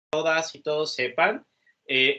todas y todos sepan,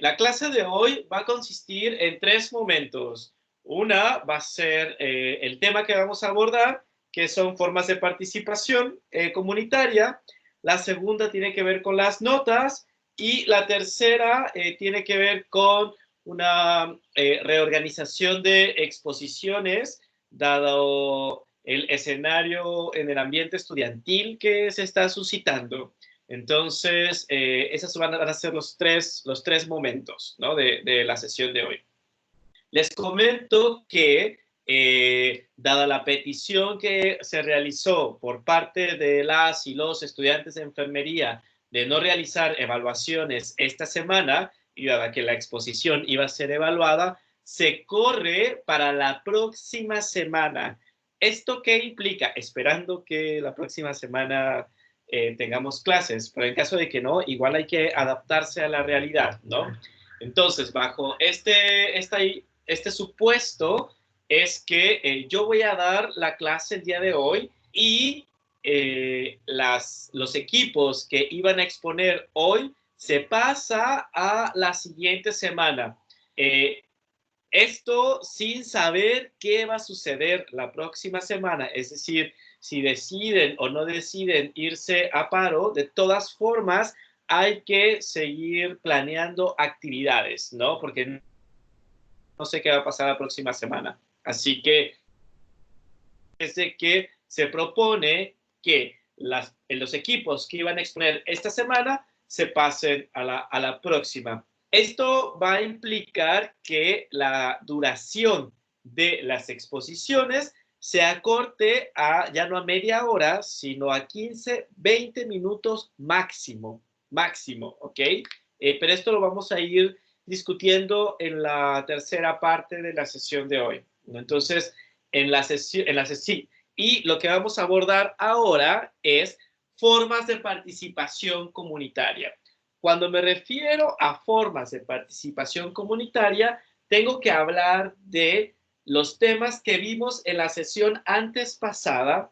la clase de hoy va a consistir en 3 momentos. Una va a ser el tema que vamos a abordar, que son formas de participación comunitaria. La segunda tiene que ver con las notas y la tercera tiene que ver con una reorganización de exposiciones, dado el escenario en el ambiente estudiantil que se está suscitando. Entonces, esos van a ser los tres momentos, ¿no? de la sesión de hoy. Les comento que, dada la petición que se realizó por parte de las y los estudiantes de enfermería de no realizar evaluaciones esta semana, y dada que la exposición iba a ser evaluada, se corre para la próxima semana. ¿Esto qué implica? Esperando que la próxima semana tengamos clases, pero en caso de que no, igual hay que adaptarse a la realidad, ¿no? Entonces, bajo este supuesto es que yo voy a dar la clase el día de hoy y los equipos que iban a exponer hoy se pasa a la siguiente semana. Esto sin saber qué va a suceder la próxima semana, es decir, si deciden o no deciden irse a paro, de todas formas hay que seguir planeando actividades, ¿no? Porque no sé qué va a pasar la próxima semana. Así que desde que se propone que los equipos que iban a exponer esta semana se pasen a la próxima. Esto va a implicar que la duración de las exposiciones se acorte ya no a media hora, sino a 15, 20 minutos máximo, ¿ok? Pero esto lo vamos a ir discutiendo en la tercera parte de la sesión de hoy. Entonces, y lo que vamos a abordar ahora es formas de participación comunitaria. Cuando me refiero a formas de participación comunitaria, tengo que hablar de los temas que vimos en la sesión antes pasada,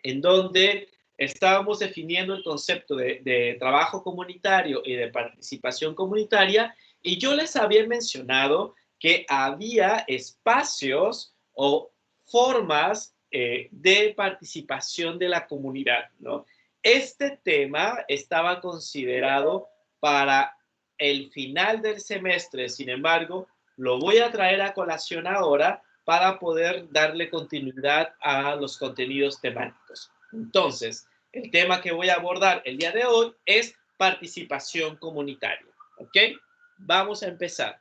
en donde estábamos definiendo el concepto de trabajo comunitario y de participación comunitaria, y yo les había mencionado que había espacios o formas de participación de la comunidad, ¿no? Este tema estaba considerado para el final del semestre, sin embargo, lo voy a traer a colación ahora para poder darle continuidad a los contenidos temáticos. Entonces, el tema que voy a abordar el día de hoy es participación comunitaria, ¿ok? Vamos a empezar.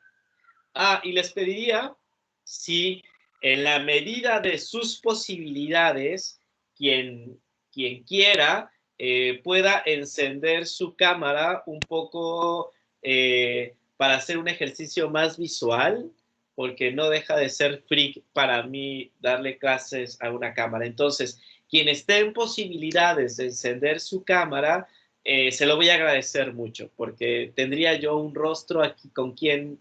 Y les pediría, si en la medida de sus posibilidades, quien quiera, pueda encender su cámara un poco para hacer un ejercicio más visual, porque no deja de ser freak para mí darle clases a una cámara. Entonces, quien esté en posibilidades de encender su cámara, se lo voy a agradecer mucho, porque tendría yo un rostro aquí con quien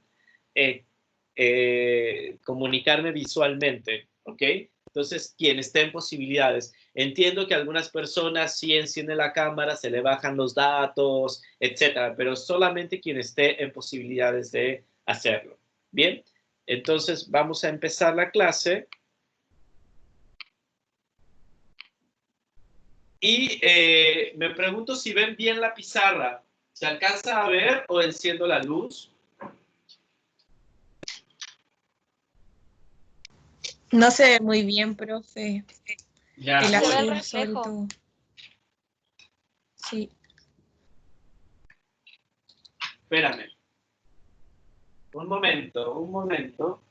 comunicarme visualmente, ¿ok? Entonces, quien esté en posibilidades. Entiendo que algunas personas sí encienden la cámara, se le bajan los datos, etcétera, pero solamente quien esté en posibilidades de hacerlo. Bien, entonces vamos a empezar la clase. Y me pregunto si ven bien la pizarra. ¿Se alcanza a ver o enciendo la luz? No se ve muy bien, profe. Ya, El bueno. azul, sobre todo. Sí. Espérame. Un momento.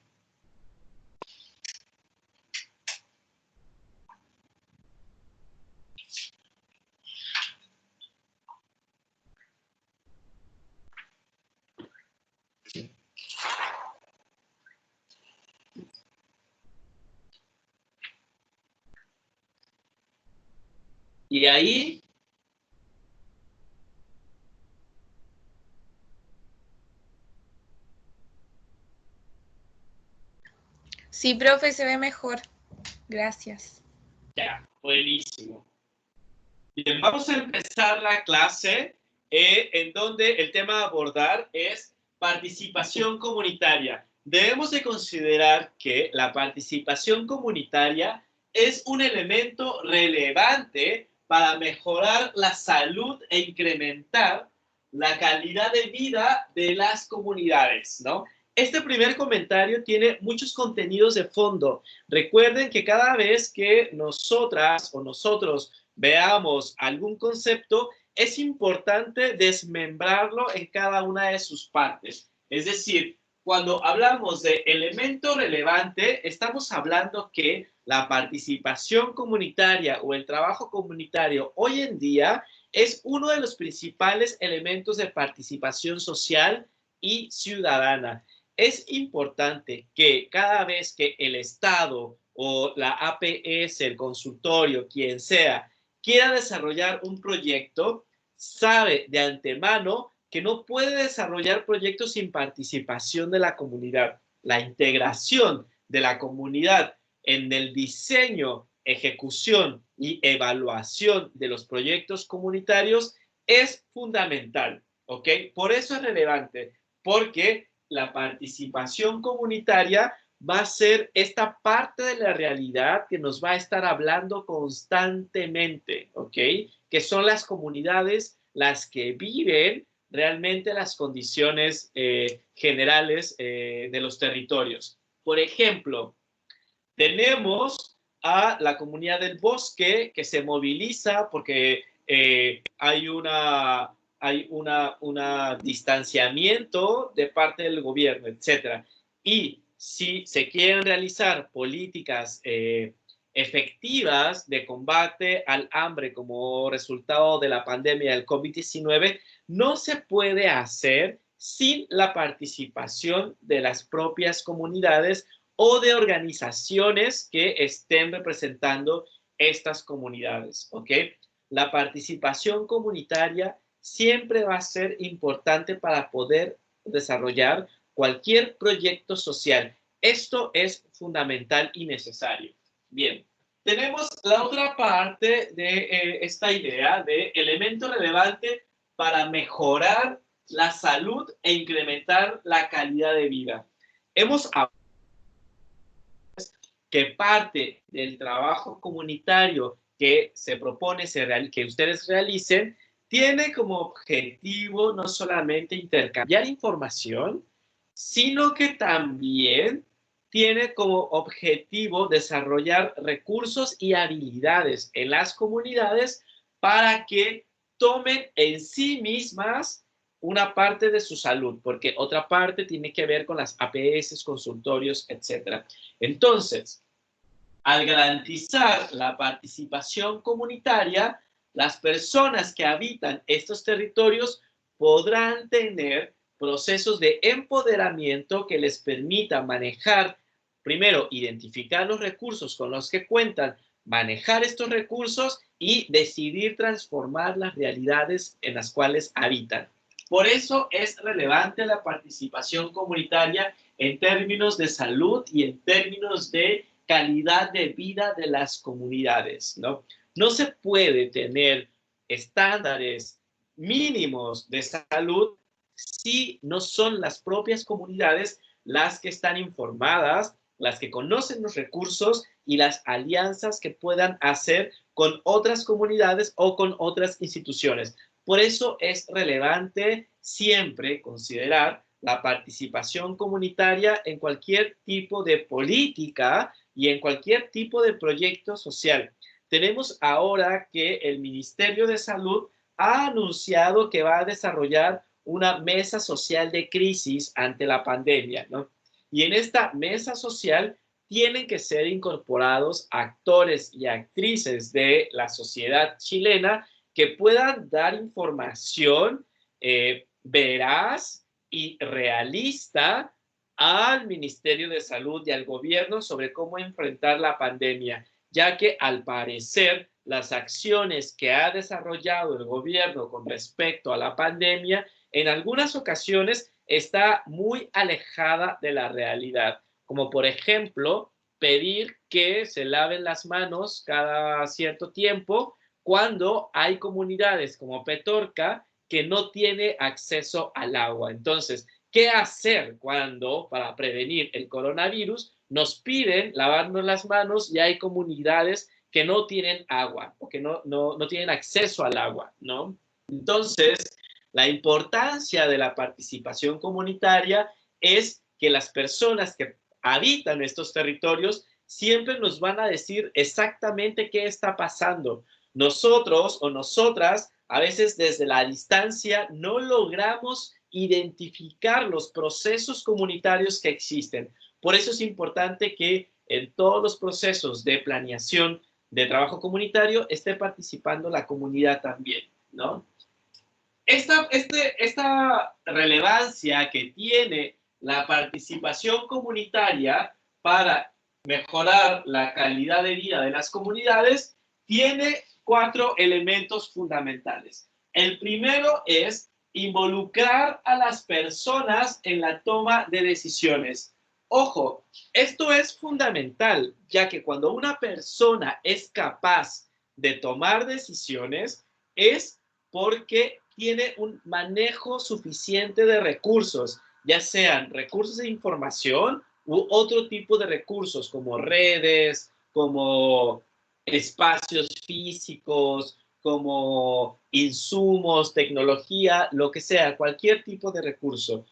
Y ahí, Sí, profe, se ve mejor. Gracias. ya, buenísimo. Bien, vamos a empezar la clase en donde el tema a abordar es participación comunitaria. Debemos de considerar que la participación comunitaria es un elemento relevante para mejorar la salud e incrementar la calidad de vida de las comunidades, ¿no? Este primer comentario tiene muchos contenidos de fondo. Recuerden que cada vez que nosotras o nosotros veamos algún concepto, es importante desmembrarlo en cada una de sus partes. Es decir, cuando hablamos de elemento relevante, estamos hablando que la participación comunitaria o el trabajo comunitario hoy en día es uno de los principales elementos de participación social y ciudadana. Es importante que cada vez que el Estado o la APS, el consultorio, quien sea, quiera desarrollar un proyecto, sabe de antemano que no puede desarrollar proyectos sin participación de la comunidad. La integración de la comunidad en el diseño, ejecución y evaluación de los proyectos comunitarios es fundamental, ¿ok? Por eso es relevante, porque la participación comunitaria va a ser esta parte de la realidad que nos va a estar hablando constantemente, ¿ok? Que son las comunidades las que viven realmente las condiciones generales de los territorios. Por ejemplo, tenemos a la comunidad del bosque que se moviliza porque hay un distanciamiento de parte del gobierno, etcétera. Y si se quieren realizar políticas efectivas de combate al hambre como resultado de la pandemia del COVID-19, no se puede hacer sin la participación de las propias comunidades o de organizaciones que estén representando estas comunidades, ¿ok? La participación comunitaria siempre va a ser importante para poder desarrollar cualquier proyecto social. Esto es fundamental y necesario. Bien, tenemos la otra parte de esta idea de elemento relevante para mejorar la salud e incrementar la calidad de vida. Hemos que parte del trabajo comunitario que se propone que ustedes realicen tiene como objetivo no solamente intercambiar información, sino que también tiene como objetivo desarrollar recursos y habilidades en las comunidades para que tomen en sí mismas una parte de su salud, porque otra parte tiene que ver con las APS, consultorios, etcétera. Entonces, al garantizar la participación comunitaria, las personas que habitan estos territorios podrán tener procesos de empoderamiento que les permita manejar, primero, identificar los recursos con los que cuentan, manejar estos recursos y decidir transformar las realidades en las cuales habitan. Por eso es relevante la participación comunitaria en términos de salud y en términos de calidad de vida de las comunidades, ¿no? No se puede tener estándares mínimos de salud si no son las propias comunidades las que están informadas, las que conocen los recursos y las alianzas que puedan hacer con otras comunidades o con otras instituciones. Por eso es relevante siempre considerar la participación comunitaria en cualquier tipo de política y en cualquier tipo de proyecto social. Tenemos ahora que el Ministerio de Salud ha anunciado que va a desarrollar una mesa social de crisis ante la pandemia, ¿no? Y en esta mesa social tienen que ser incorporados actores y actrices de la sociedad chilena que puedan dar información veraz y realista al Ministerio de Salud y al gobierno sobre cómo enfrentar la pandemia, ya que al parecer las acciones que ha desarrollado el gobierno con respecto a la pandemia en algunas ocasiones está muy alejada de la realidad, como por ejemplo pedir que se laven las manos cada cierto tiempo cuando hay comunidades como Petorca que no tiene acceso al agua. Entonces, ¿qué hacer cuando, para prevenir el coronavirus, nos piden lavarnos las manos y hay comunidades que no tienen agua o que no tienen acceso al agua, ¿no? Entonces, la importancia de la participación comunitaria es que las personas que habitan estos territorios siempre nos van a decir exactamente qué está pasando. Nosotros o nosotras, a veces desde la distancia, no logramos identificar los procesos comunitarios que existen. Por eso es importante que en todos los procesos de planeación de trabajo comunitario esté participando la comunidad también, ¿no? Esta relevancia que tiene la participación comunitaria para mejorar la calidad de vida de las comunidades tiene 4 elementos fundamentales. El primero es involucrar a las personas en la toma de decisiones. Ojo, esto es fundamental, ya que cuando una persona es capaz de tomar decisiones, es porque tiene un manejo suficiente de recursos, ya sean recursos de información u otro tipo de recursos como redes, como espacios físicos, como insumos, tecnología, lo que sea, cualquier tipo de recurso.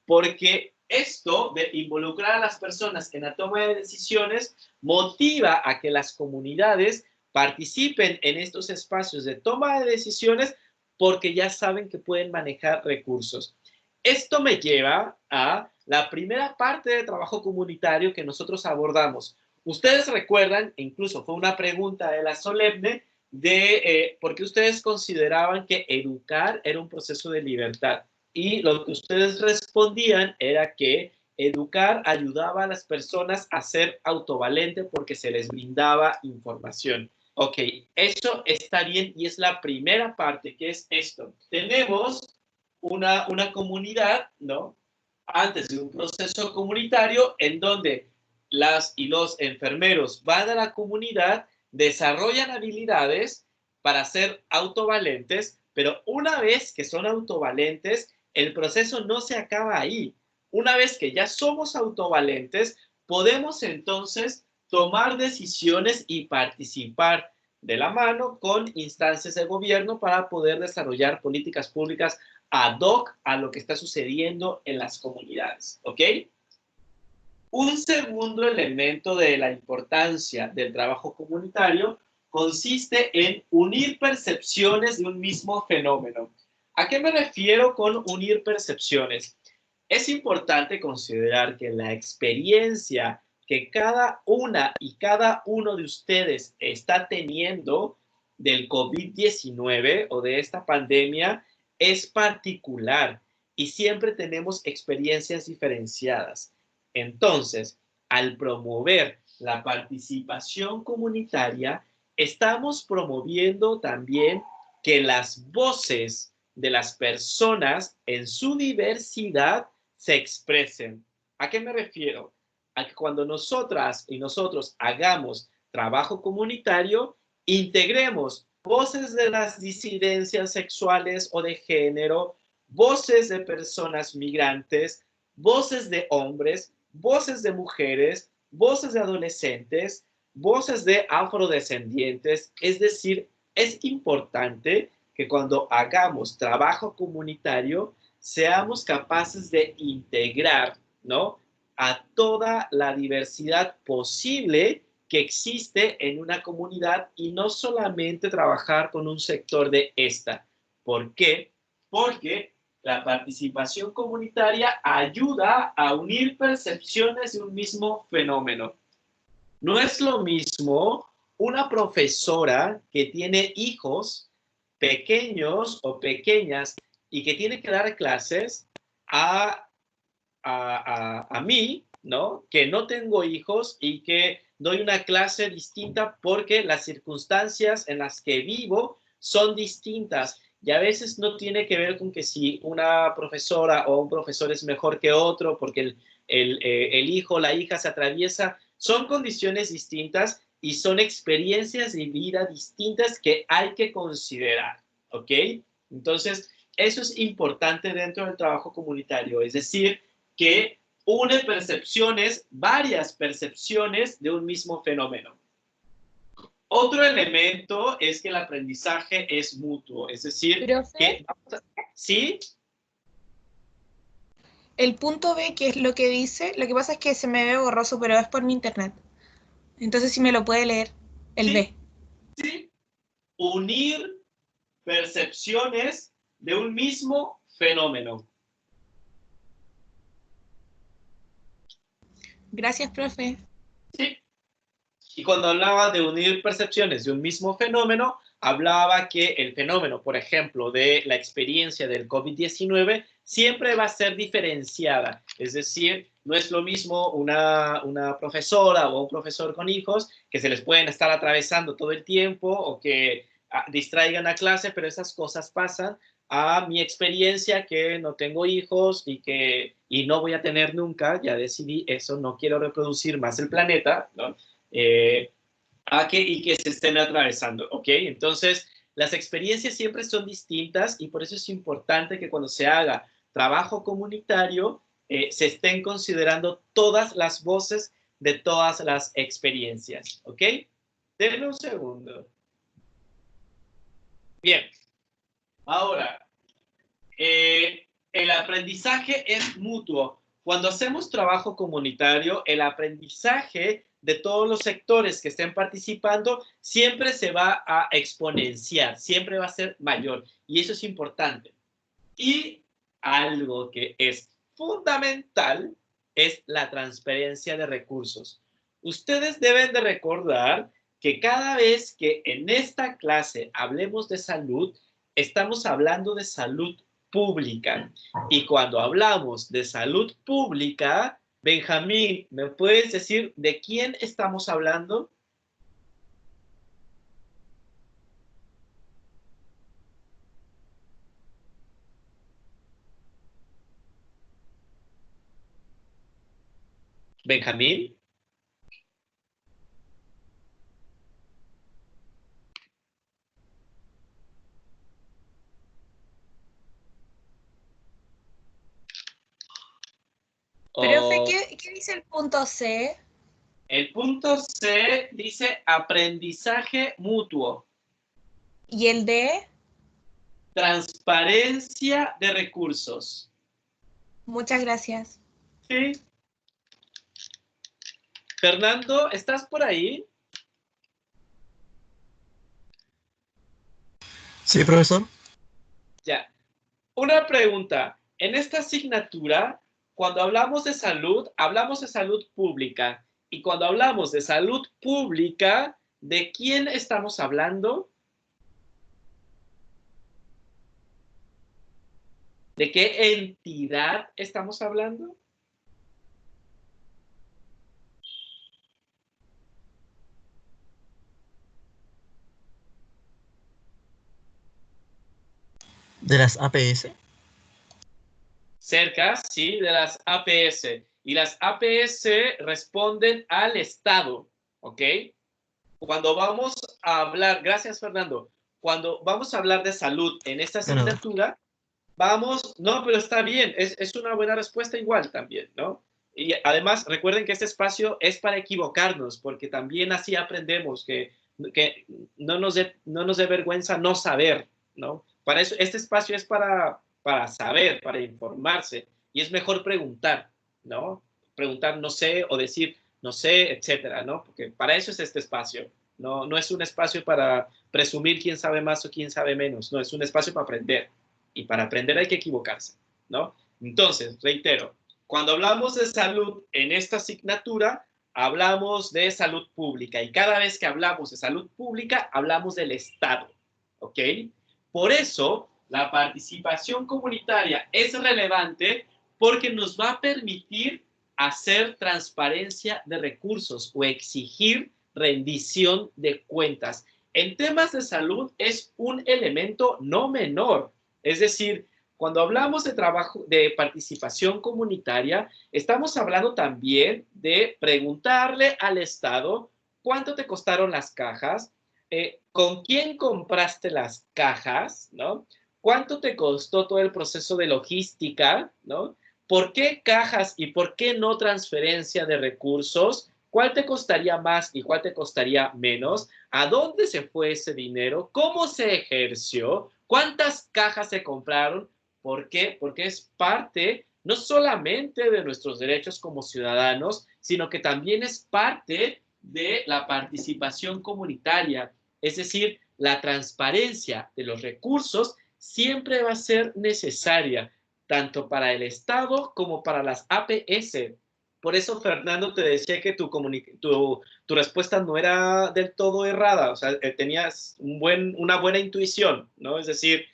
Porque esto de involucrar a las personas en la toma de decisiones motiva a que las comunidades participen en estos espacios de toma de decisiones porque ya saben que pueden manejar recursos. Esto me lleva a la primera parte de trabajo comunitario que nosotros abordamos. Ustedes recuerdan, incluso fue una pregunta de la solemne, de por qué ustedes consideraban que educar era un proceso de libertad. Y lo que ustedes respondían era que educar ayudaba a las personas a ser autovalente porque se les brindaba información. Ok, eso está bien y es la primera parte, que es esto. Tenemos una comunidad, ¿no? Antes de un proceso comunitario en donde las y los enfermeros van a la comunidad, desarrollan habilidades para ser autovalentes, pero una vez que son autovalentes, el proceso no se acaba ahí. Una vez que ya somos autovalentes, podemos entonces tomar decisiones y participar de la mano con instancias de gobierno para poder desarrollar políticas públicas ad hoc a lo que está sucediendo en las comunidades, ¿ok? Un segundo elemento de la importancia del trabajo comunitario consiste en unir percepciones de un mismo fenómeno. ¿A qué me refiero con unir percepciones? Es importante considerar que la experiencia que cada una y cada uno de ustedes está teniendo del COVID-19 o de esta pandemia es particular y siempre tenemos experiencias diferenciadas. Entonces, al promover la participación comunitaria, estamos promoviendo también que las voces de las personas en su diversidad se expresen. ¿A qué me refiero? A que cuando nosotras y nosotros hagamos trabajo comunitario, integremos voces de las disidencias sexuales o de género, voces de personas migrantes, voces de hombres, voces de mujeres, voces de adolescentes, voces de afrodescendientes. Es decir, es importante que cuando hagamos trabajo comunitario seamos capaces de integrar, ¿no?, a toda la diversidad posible que existe en una comunidad y no solamente trabajar con un sector de esta. ¿Por qué? Porque la participación comunitaria ayuda a unir percepciones de un mismo fenómeno. No es lo mismo una profesora que tiene hijos pequeños o pequeñas y que tiene que dar clases a mí, ¿no? Que no tengo hijos y que doy una clase distinta porque las circunstancias en las que vivo son distintas. Y a veces no tiene que ver con que si una profesora o un profesor es mejor que otro porque el hijo o la hija se atraviesa. Son condiciones distintas y son experiencias de vida distintas que hay que considerar, ¿ok? Entonces, eso es importante dentro del trabajo comunitario, es decir, que une percepciones, varias percepciones de un mismo fenómeno. Otro elemento es que el aprendizaje es mutuo, es decir, Profe, que... ¿Sí? el punto B, que es lo que dice, lo que pasa es que se me ve borroso, pero es por mi internet. Entonces, si me lo puede leer, el Sí, B. sí. Unir percepciones de un mismo fenómeno. Gracias, profe. Sí. Y cuando hablaba de unir percepciones de un mismo fenómeno, hablaba que el fenómeno, por ejemplo, de la experiencia del COVID-19 siempre va a ser diferenciada. Es decir, no es lo mismo una profesora o un profesor con hijos que se les pueden estar atravesando todo el tiempo o que distraigan la clase, pero esas cosas pasan, a mi experiencia que no tengo hijos y no voy a tener nunca, ya decidí eso, no quiero reproducir más el planeta, ¿no? eh, y que se estén atravesando, ¿ok? Entonces, las experiencias siempre son distintas y por eso es importante que cuando se haga trabajo comunitario se estén considerando todas las voces de todas las experiencias, ¿ok? Denme un segundo. Bien, ahora, el aprendizaje es mutuo. Cuando hacemos trabajo comunitario, el aprendizaje de todos los sectores que estén participando siempre se va a exponenciar, siempre va a ser mayor. Y eso es importante. Y algo que es fundamental es la transferencia de recursos. Ustedes deben de recordar que cada vez que en esta clase hablemos de salud, estamos hablando de salud pública. Y cuando hablamos de salud pública, Benjamín, ¿me puedes decir de quién estamos hablando? Benjamín. Profe, O ¿qué dice el punto C? el punto C dice aprendizaje mutuo. ¿Y el D? Transparencia de recursos. Muchas gracias. ¿Sí? Fernando, ¿estás por ahí? Sí, profesor. Ya. Una pregunta. En esta asignatura, cuando hablamos de salud pública. Y cuando hablamos de salud pública, ¿de quién estamos hablando? ¿De qué entidad estamos hablando? De las APS. Cerca, sí, de las APS. Y las APS responden al Estado, ¿ok? Cuando vamos a hablar, gracias Fernando, cuando vamos a hablar de salud en esta De nada. asignatura, no, pero está bien, es una buena respuesta igual también, ¿no? Y además recuerden que este espacio es para equivocarnos, porque también así aprendemos que no nos dé vergüenza no saber, ¿no? Para eso, este espacio es para saber, para informarse, y es mejor preguntar, ¿no? Preguntar no sé o decir no sé, etcétera, ¿no? Porque para eso es este espacio. No es un espacio para presumir quién sabe más o quién sabe menos, no, es un espacio para aprender. Y para aprender hay que equivocarse, ¿no? Entonces, reitero, cuando hablamos de salud en esta asignatura, hablamos de salud pública. Y cada vez que hablamos de salud pública, hablamos del Estado, ¿ok? Por eso, la participación comunitaria es relevante porque nos va a permitir hacer transparencia de recursos o exigir rendición de cuentas. En temas de salud es un elemento no menor. Es decir, cuando hablamos de trabajo, de participación comunitaria, estamos hablando también de preguntarle al Estado cuánto te costaron las cajas, con quién compraste las cajas, ¿no? ¿cuánto te costó todo el proceso de logística, ¿no? ¿Por qué cajas y por qué no transferencia de recursos? ¿Cuál te costaría más y cuál te costaría menos? ¿A dónde se fue ese dinero? ¿Cómo se ejerció? ¿Cuántas cajas se compraron? ¿Por qué? Porque es parte no solamente de nuestros derechos como ciudadanos, sino que también es parte de la participación comunitaria. Es decir, la transparencia de los recursos siempre va a ser necesaria, tanto para el Estado como para las APS. Por eso, Fernando, te decía que tu respuesta no era del todo errada, o sea, tenías una buena intuición, ¿no? Es decir,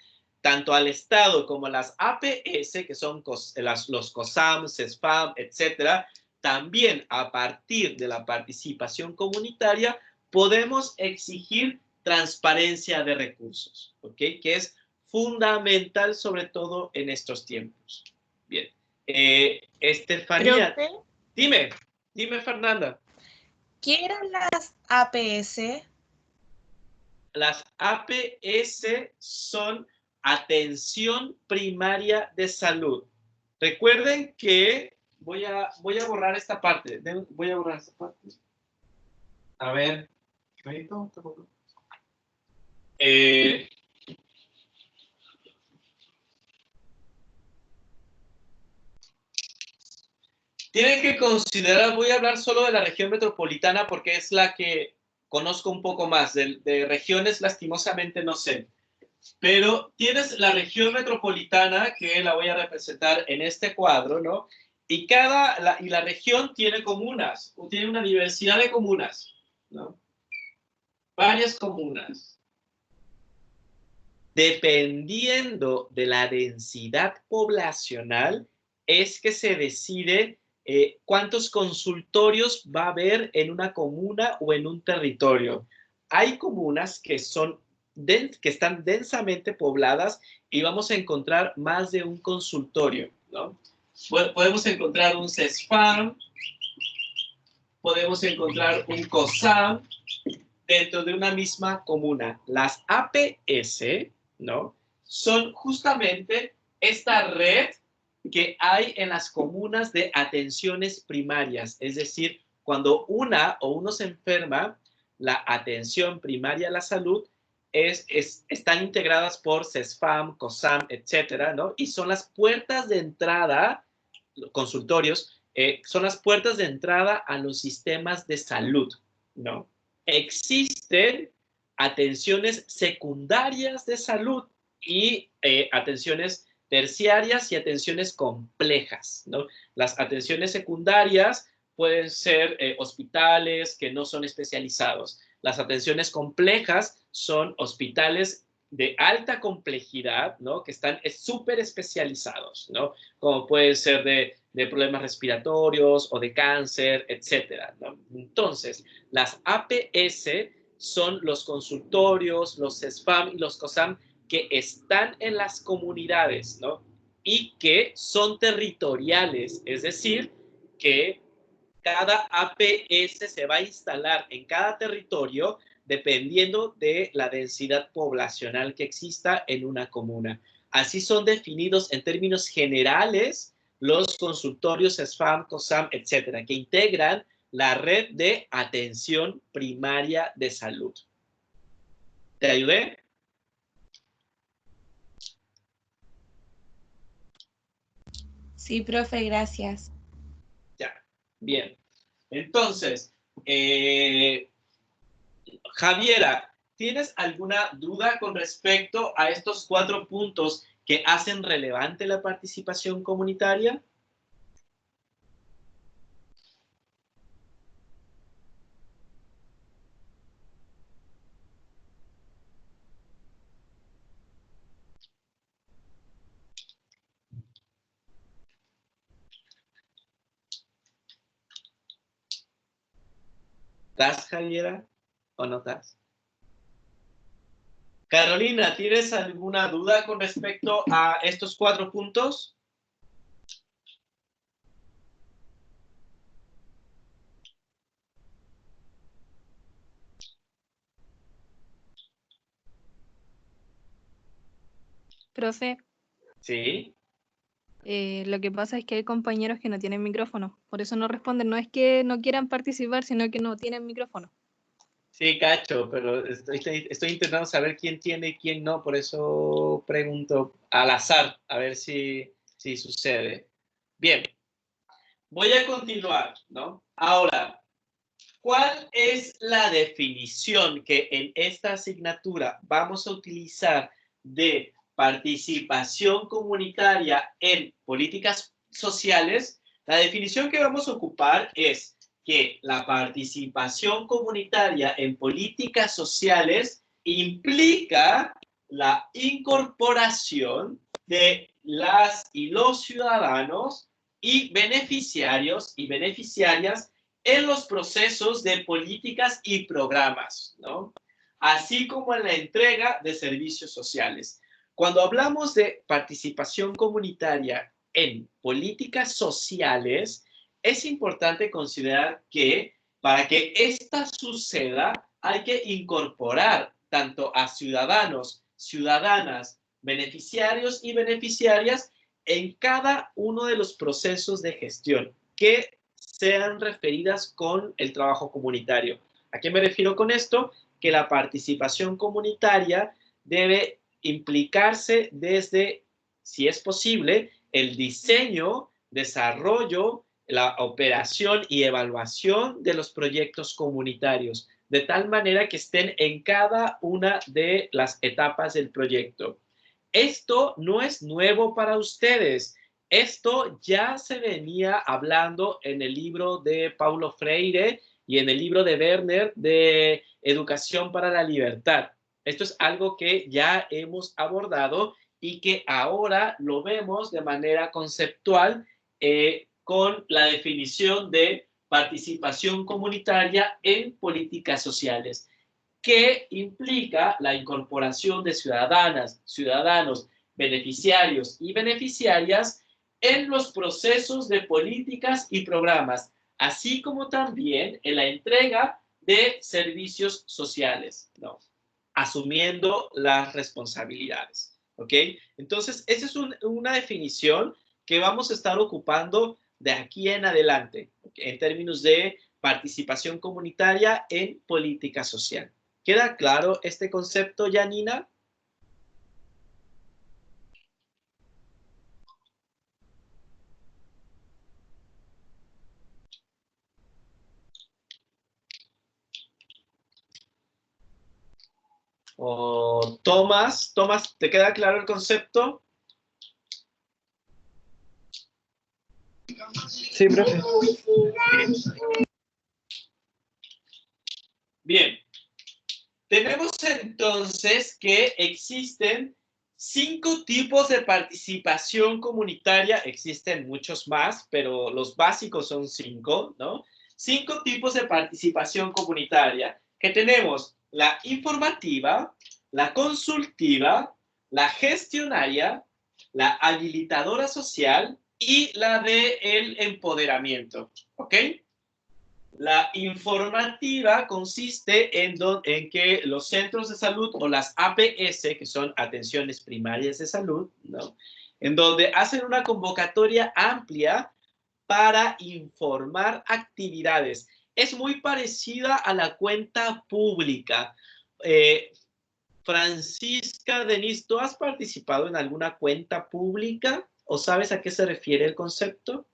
tanto al Estado como a las APS, que son los COSAM, CESFAM, etcétera, también a partir de la participación comunitaria podemos exigir transparencia de recursos, ¿ok? Que es fundamental, sobre todo en estos tiempos. Bien. Estefanía, Profe, dime, Fernanda. ¿qué eran las APS? Las APS son atención primaria de salud. Recuerden que voy a borrar esta parte. Voy a borrar esta parte. A ver. Tienen que considerar, voy a hablar solo de la región metropolitana porque es la que conozco un poco más. De regiones, lastimosamente, no sé. Pero tienes la región metropolitana, que la voy a representar en este cuadro, ¿no? Y la región tiene comunas, o tiene una diversidad de comunas, ¿no? Varias comunas. Dependiendo de la densidad poblacional, es que se decide cuántos consultorios va a haber en una comuna o en un territorio. Hay comunas que están densamente pobladas y vamos a encontrar más de un consultorio, ¿no? Podemos encontrar un CESFAM, podemos encontrar un COSAM dentro de una misma comuna. Las APS, ¿no? Son justamente esta red que hay en las comunas de atenciones primarias, es decir, cuando una o uno se enferma, la atención primaria a la salud están integradas por CESFAM, COSAM, etcétera, ¿no? Y son las puertas de entrada, consultorios, son las puertas de entrada a los sistemas de salud, ¿no? Existen atenciones secundarias de salud y atenciones terciarias y atenciones complejas, ¿no? Las atenciones secundarias pueden ser hospitales que no son especializados. Las atenciones complejas son hospitales de alta complejidad, ¿no? Que están súper especializados, ¿no? Como pueden ser de problemas respiratorios o de cáncer, etcétera, ¿no? Entonces, las APS son los consultorios, los CESFAM y los COSAM que están en las comunidades, ¿no? Y que son territoriales, es decir, que cada APS se va a instalar en cada territorio dependiendo de la densidad poblacional que exista en una comuna. Así son definidos en términos generales los consultorios SFAM, COSAM, etcétera, que integran la red de atención primaria de salud. ¿Te ayudé? Sí, profe, gracias. Ya, bien. Entonces, Javiera, ¿tienes alguna duda con respecto a estos 4 puntos que hacen relevante la participación comunitaria? ¿Das, Javiera? ¿O no das? Carolina, ¿tienes alguna duda con respecto a estos 4 puntos? Profe, ¿Sí? lo que pasa es que hay compañeros que no tienen micrófono, por eso no responden. No es que no quieran participar, sino que no tienen micrófono. Sí, cacho, pero estoy intentando saber quién tiene y quién no, por eso pregunto al azar, a ver si sucede. Bien, voy a continuar, ¿no? Ahora, ¿cuál es la definición que en esta asignatura vamos a utilizar de participación comunitaria en políticas sociales? La definición que vamos a ocupar es que la participación comunitaria en políticas sociales implica la incorporación de las y los ciudadanos y beneficiarios y beneficiarias en los procesos de políticas y programas, ¿no? Así como en la entrega de servicios sociales. Cuando hablamos de participación comunitaria en políticas sociales, es importante considerar que para que esta suceda hay que incorporar tanto a ciudadanos, ciudadanas, beneficiarios y beneficiarias en cada uno de los procesos de gestión que sean referidas con el trabajo comunitario. ¿A qué me refiero con esto? Que la participación comunitaria debe implicarse desde, si es posible, el diseño, desarrollo, la operación y evaluación de los proyectos comunitarios, de tal manera que estén en cada una de las etapas del proyecto. Esto no es nuevo para ustedes. Esto ya se venía hablando en el libro de Paulo Freire y en el libro de Werner de Educación para la Libertad. Esto es algo que ya hemos abordado y que ahora lo vemos de manera conceptual con la definición de participación comunitaria en políticas sociales, que implica la incorporación de ciudadanas, ciudadanos, beneficiarios y beneficiarias en los procesos de políticas y programas, así como también en la entrega de servicios sociales, ¿no? Asumiendo las responsabilidades, ¿ok? Entonces, esa es una definición que vamos a estar ocupando de aquí en adelante, ¿okay? En términos de participación comunitaria en política social. ¿Queda claro este concepto, Janina? O Tomás, ¿te queda claro el concepto? Sí, profe. Bien. Tenemos entonces que existen 5 tipos de participación comunitaria. Existen muchos más, pero los básicos son 5, ¿no? 5 tipos de participación comunitaria que tenemos: la informativa, la consultiva, la gestionaria, la habilitadora social y la de el empoderamiento, ¿ok? La informativa consiste en que los centros de salud o las APS, que son atenciones primarias de salud, ¿no? En donde hacen una convocatoria amplia para informar actividades. Es muy parecida a la cuenta pública. Francisca, Denise, ¿tú has participado en alguna cuenta pública o sabes a qué se refiere el concepto?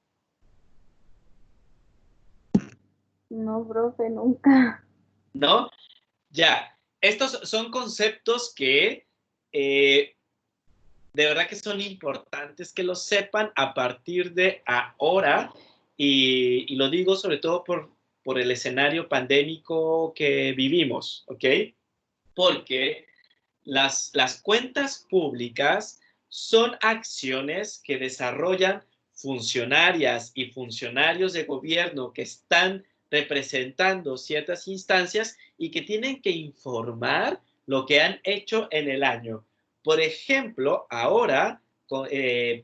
No, profe, nunca. ¿No? Ya, estos son conceptos que de verdad que son importantes que lo sepan a partir de ahora, y lo digo sobre todo por el escenario pandémico que vivimos, ¿ok? Porque las cuentas públicas son acciones que desarrollan funcionarias y funcionarios de gobierno que están representando ciertas instancias y que tienen que informar lo que han hecho en el año. Por ejemplo, ahora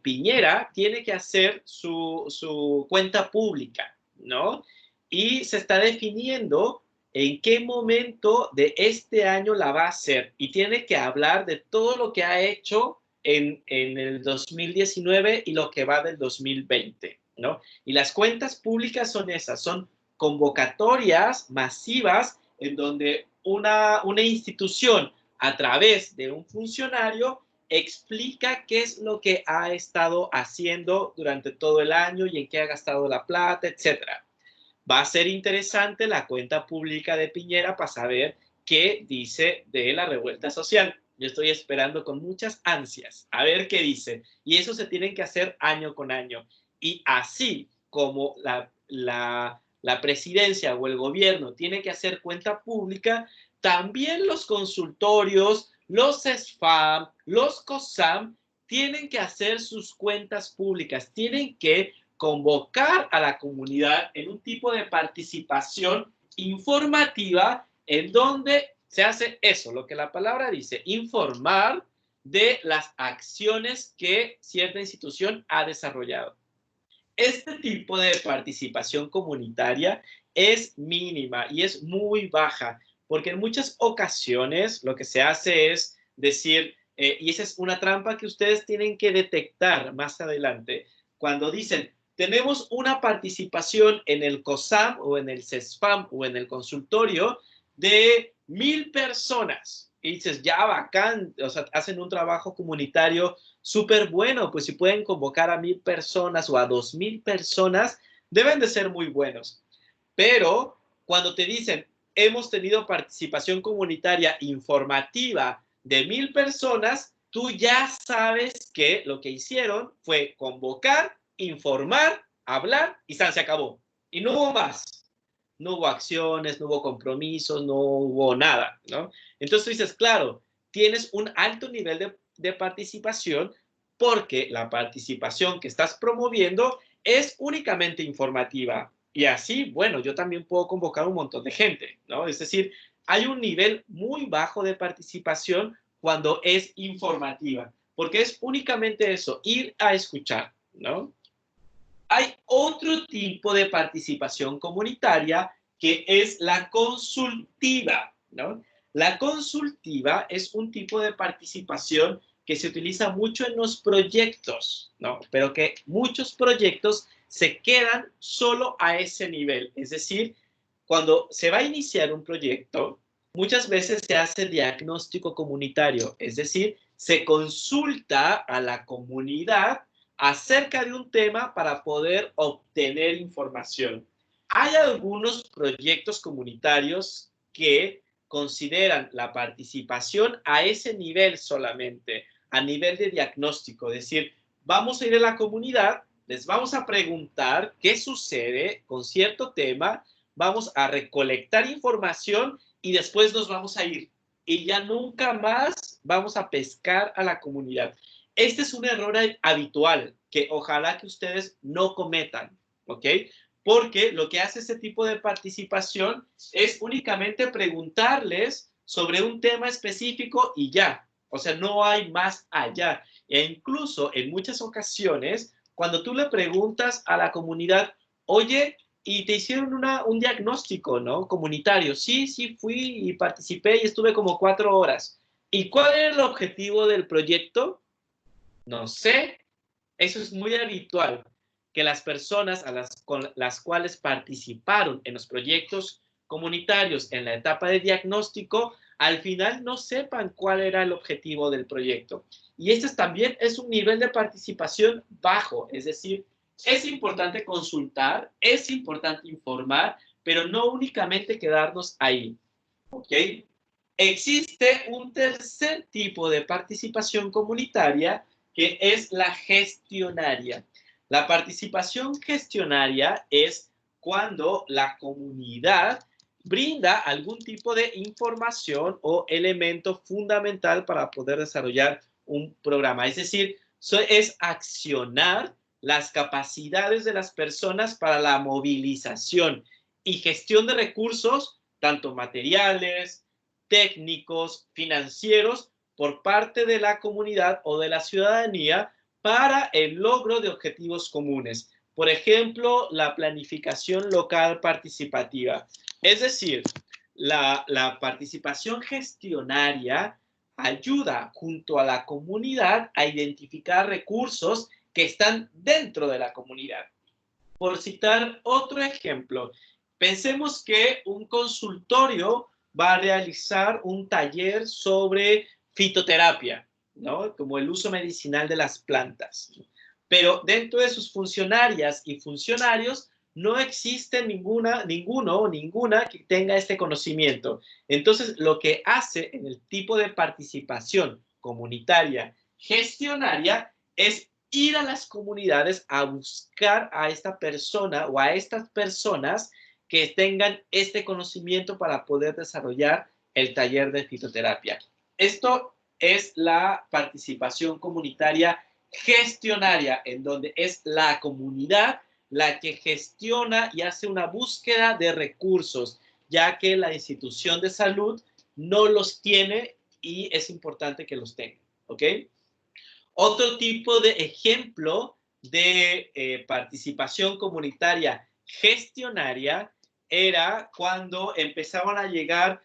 Piñera tiene que hacer su cuenta pública, ¿no? Y se está definiendo en qué momento de este año la va a hacer y tiene que hablar de todo lo que ha hecho en el 2019 y lo que va del 2020, ¿no? Y las cuentas públicas son esas, son convocatorias masivas en donde una institución a través de un funcionario explica qué es lo que ha estado haciendo durante todo el año y en qué ha gastado la plata, etcétera. Va a ser interesante la cuenta pública de Piñera para saber qué dice de la revuelta social. Yo estoy esperando con muchas ansias a ver qué dice. Y eso se tiene que hacer año con año. Y así como la presidencia o el gobierno tiene que hacer cuenta pública, también los consultorios, los SFAM, los COSAM tienen que hacer sus cuentas públicas, tienen que convocar a la comunidad en un tipo de participación informativa en donde se hace eso, lo que la palabra dice, informar de las acciones que cierta institución ha desarrollado. Este tipo de participación comunitaria es mínima y es muy baja, porque en muchas ocasiones lo que se hace es decir, y esa es una trampa que ustedes tienen que detectar más adelante, cuando dicen, tenemos una participación en el COSAM o en el CESFAM o en el consultorio de 1000 personas. Y dices, ya bacán, o sea, hacen un trabajo comunitario súper bueno, pues si pueden convocar a 1000 personas o a 2000 personas, deben de ser muy buenos. Pero cuando te dicen, hemos tenido participación comunitaria informativa de 1000 personas, tú ya sabes que lo que hicieron fue convocar, informar, hablar y se acabó. Y no hubo más. No hubo acciones, no hubo compromisos, no hubo nada, ¿no? Entonces tú dices, claro, tienes un alto nivel de participación porque la participación que estás promoviendo es únicamente informativa. Y así, bueno, yo también puedo convocar un montón de gente, ¿no? Es decir, hay un nivel muy bajo de participación cuando es informativa, porque es únicamente eso, ir a escuchar, ¿no? Hay otro tipo de participación comunitaria que es la consultiva, ¿no? La consultiva es un tipo de participación que se utiliza mucho en los proyectos, ¿no? Pero que muchos proyectos se quedan solo a ese nivel. Es decir, cuando se va a iniciar un proyecto, muchas veces se hace diagnóstico comunitario, es decir, se consulta a la comunidad acerca de un tema para poder obtener información. Hay algunos proyectos comunitarios que consideran la participación a ese nivel solamente, a nivel de diagnóstico, es decir, vamos a ir a la comunidad, les vamos a preguntar qué sucede con cierto tema, vamos a recolectar información y después nos vamos a ir. Y ya nunca más vamos a pescar a la comunidad. Este es un error habitual que ojalá que ustedes no cometan, ¿ok? Porque lo que hace ese tipo de participación es únicamente preguntarles sobre un tema específico y ya. O sea, no hay más allá. E incluso en muchas ocasiones, cuando tú le preguntas a la comunidad, oye, y te hicieron un diagnóstico, ¿no? Comunitario. Sí, sí, fui y participé y estuve como 4 horas. ¿Y cuál era el objetivo del proyecto? No sé. Eso es muy habitual, que las personas con las cuales participaron en los proyectos comunitarios en la etapa de diagnóstico, al final no sepan cuál era el objetivo del proyecto. Y este también es un nivel de participación bajo, es decir, es importante consultar, es importante informar, pero no únicamente quedarnos ahí, ¿ok? Existe un tercer tipo de participación comunitaria que es la gestionaria. La participación gestionaria es cuando la comunidad brinda algún tipo de información o elemento fundamental para poder desarrollar un programa. Es decir, es accionar las capacidades de las personas para la movilización y gestión de recursos, tanto materiales, técnicos, financieros, por parte de la comunidad o de la ciudadanía para el logro de objetivos comunes. Por ejemplo, la planificación local participativa. Es decir, la participación gestionaria ayuda junto a la comunidad a identificar recursos que están dentro de la comunidad. Por citar otro ejemplo, pensemos que un consultorio va a realizar un taller sobre fitoterapia, ¿no? Como el uso medicinal de las plantas. Pero dentro de sus funcionarias y funcionarios no existe ninguno o ninguna que tenga este conocimiento. Entonces, lo que hace en el tipo de participación comunitaria gestionaria es ir a las comunidades a buscar a esta persona o a estas personas que tengan este conocimiento para poder desarrollar el taller de fitoterapia. Esto es la participación comunitaria gestionaria, en donde es la comunidad la que gestiona y hace una búsqueda de recursos, ya que la institución de salud no los tiene y es importante que los tenga, ¿ok? Otro tipo de ejemplo de participación comunitaria gestionaria era cuando empezaban a llegar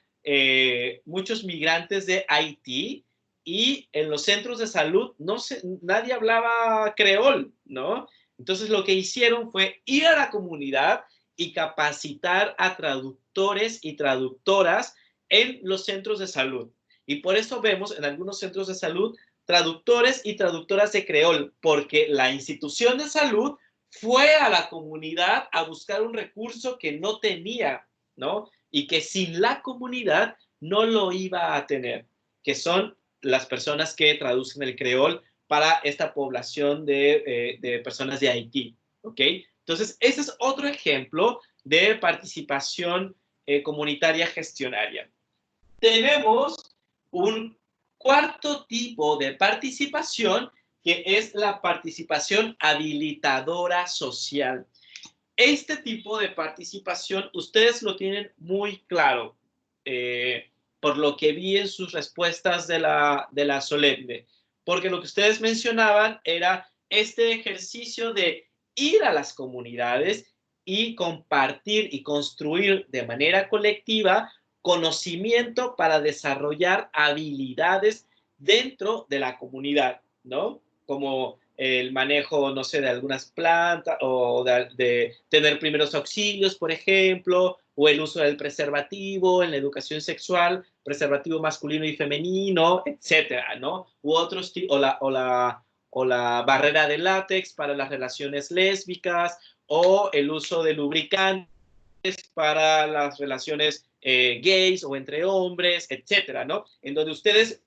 muchos migrantes de Haití y en los centros de salud nadie hablaba creol, ¿no? Entonces lo que hicieron fue ir a la comunidad y capacitar a traductores y traductoras en los centros de salud. Y por eso vemos en algunos centros de salud traductores y traductoras de creol, porque la institución de salud fue a la comunidad a buscar un recurso que no tenía, ¿no? Y que sin la comunidad no lo iba a tener, que son las personas que traducen el creol para esta población de personas de Haití, ¿ok? Entonces, ese es otro ejemplo de participación comunitaria gestionaria. Tenemos un cuarto tipo de participación que es la participación habilitadora social. Este tipo de participación ustedes lo tienen muy claro por lo que vi en sus respuestas de la solemne, porque lo que ustedes mencionaban era este ejercicio de ir a las comunidades y compartir y construir de manera colectiva conocimiento para desarrollar habilidades dentro de la comunidad, ¿no? Como el manejo, no sé, de algunas plantas o de tener primeros auxilios, por ejemplo, o el uso del preservativo en la educación sexual, preservativo masculino y femenino, etcétera, ¿no? U otros, o la barrera de látex para las relaciones lésbicas, o el uso de lubricantes para las relaciones gays o entre hombres, etcétera, ¿no? En donde ustedes,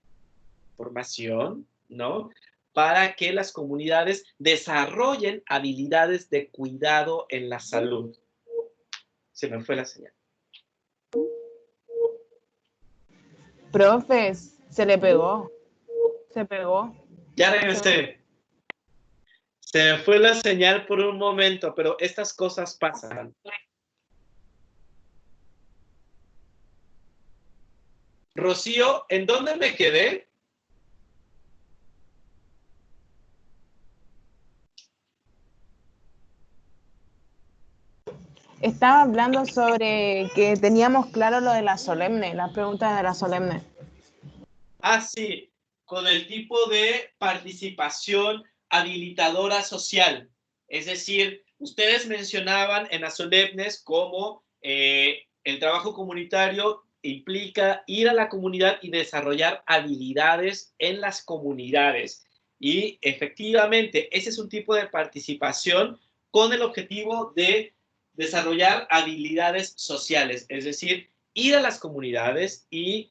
formación, ¿no? Para que las comunidades desarrollen habilidades de cuidado en la salud. Se me fue la señal. Profes, se le pegó. Se pegó. Ya regresé. Se me fue la señal por un momento, pero estas cosas pasan. Rocío, ¿en dónde me quedé? Estaba hablando sobre que teníamos claro lo de la solemne, las preguntas de la solemne. Ah, sí, con el tipo de participación habilitadora social. Es decir, ustedes mencionaban en las solemnes cómo el trabajo comunitario implica ir a la comunidad y desarrollar habilidades en las comunidades. Y efectivamente, ese es un tipo de participación con el objetivo de desarrollar habilidades sociales, es decir, ir a las comunidades y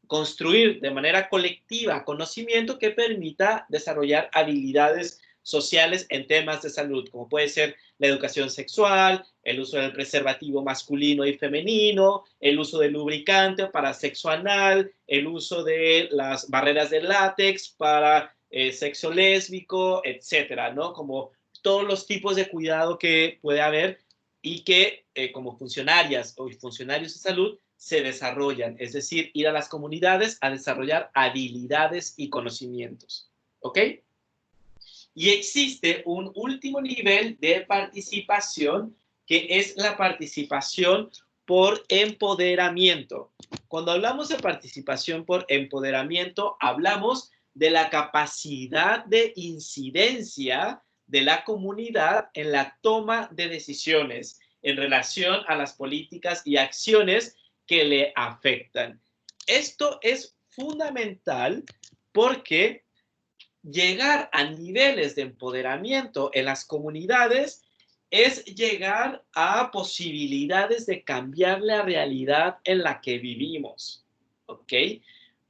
construir de manera colectiva conocimiento que permita desarrollar habilidades sociales en temas de salud, como puede ser la educación sexual, el uso del preservativo masculino y femenino, el uso del lubricante para sexo anal, el uso de las barreras de látex para sexo lésbico, etcétera, ¿no? Como todos los tipos de cuidado que puede haber y que como funcionarias o funcionarios de salud se desarrollan, es decir, ir a las comunidades a desarrollar habilidades y conocimientos, ¿ok? Y existe un último nivel de participación que es la participación por empoderamiento. Cuando hablamos de participación por empoderamiento, hablamos de la capacidad de incidencia de la comunidad en la toma de decisiones en relación a las políticas y acciones que le afectan. Esto es fundamental porque llegar a niveles de empoderamiento en las comunidades es llegar a posibilidades de cambiar la realidad en la que vivimos, ¿ok?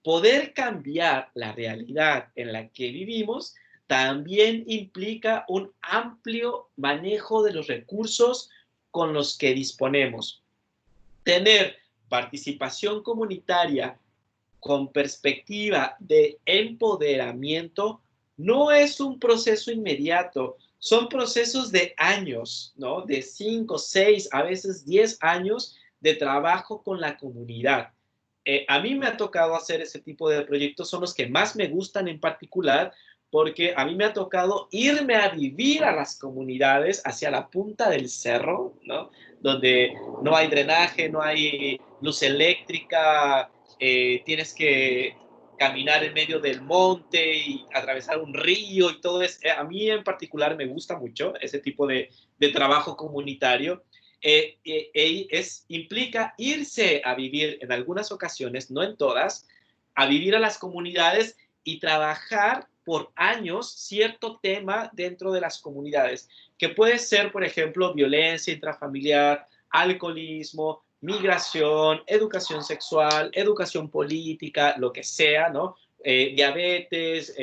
Poder cambiar la realidad en la que vivimos también implica un amplio manejo de los recursos con los que disponemos. Tener participación comunitaria con perspectiva de empoderamiento no es un proceso inmediato, son procesos de años, ¿no? De 5, 6, a veces 10 años de trabajo con la comunidad. A mí me ha tocado hacer ese tipo de proyectos, son los que más me gustan en particular, porque a mí me ha tocado irme a vivir a las comunidades hacia la punta del cerro, ¿no? Donde no hay drenaje, no hay luz eléctrica, tienes que caminar en medio del monte y atravesar un río y todo eso. A mí en particular me gusta mucho ese tipo de trabajo comunitario. Implica irse a vivir en algunas ocasiones, no en todas, a vivir a las comunidades y trabajar por años cierto tema dentro de las comunidades, que puede ser, por ejemplo, violencia intrafamiliar, alcoholismo, migración, educación sexual, educación política, lo que sea, ¿no? Diabetes,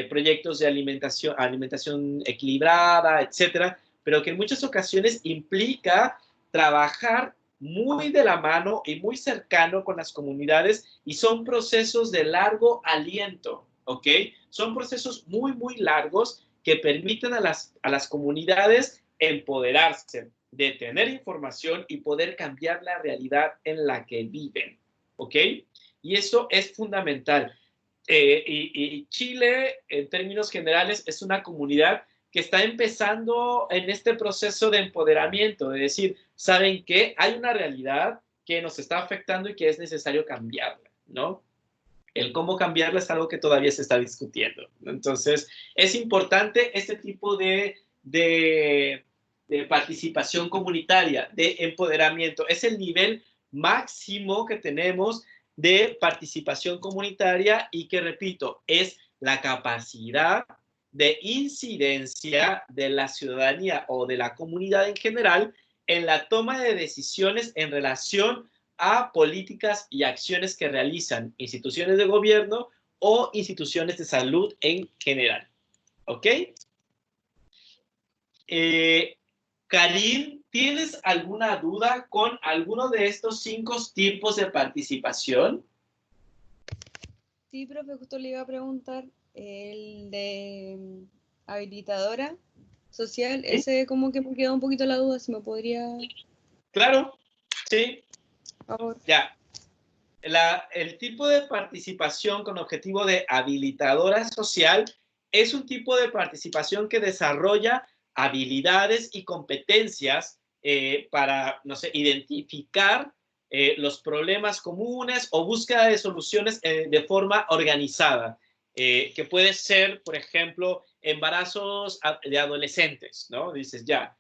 proyectos de alimentación equilibrada, etcétera, pero que en muchas ocasiones implica trabajar muy de la mano y muy cercano con las comunidades y son procesos de largo aliento, ¿ok? Son procesos muy, muy largos que permiten a las comunidades empoderarse, de tener información y poder cambiar la realidad en la que viven, ¿ok? Y eso es fundamental. Y Chile, en términos generales, es una comunidad que está empezando en este proceso de empoderamiento, de decir, ¿saben qué? Hay una realidad que nos está afectando y que es necesario cambiarla, ¿no? El cómo cambiarla es algo que todavía se está discutiendo. Entonces, es importante este tipo de participación comunitaria, de empoderamiento. Es el nivel máximo que tenemos de participación comunitaria y que, repito, es la capacidad de incidencia de la ciudadanía o de la comunidad en general en la toma de decisiones en relación a políticas y acciones que realizan instituciones de gobierno o instituciones de salud en general. ¿Ok? Karim, ¿tienes alguna duda con alguno de estos 5 tipos de participación? Sí, profe, justo le iba a preguntar el de habilitadora social. ¿Sí? Ese como que me quedó un poquito la duda, si me podría... Claro, sí. Por favor. Ya. El tipo de participación con objetivo de habilitadora social es un tipo de participación que desarrolla habilidades y competencias para, no sé, identificar los problemas comunes o búsqueda de soluciones de forma organizada, que puede ser, por ejemplo, embarazos de adolescentes, ¿no? Dices, ya,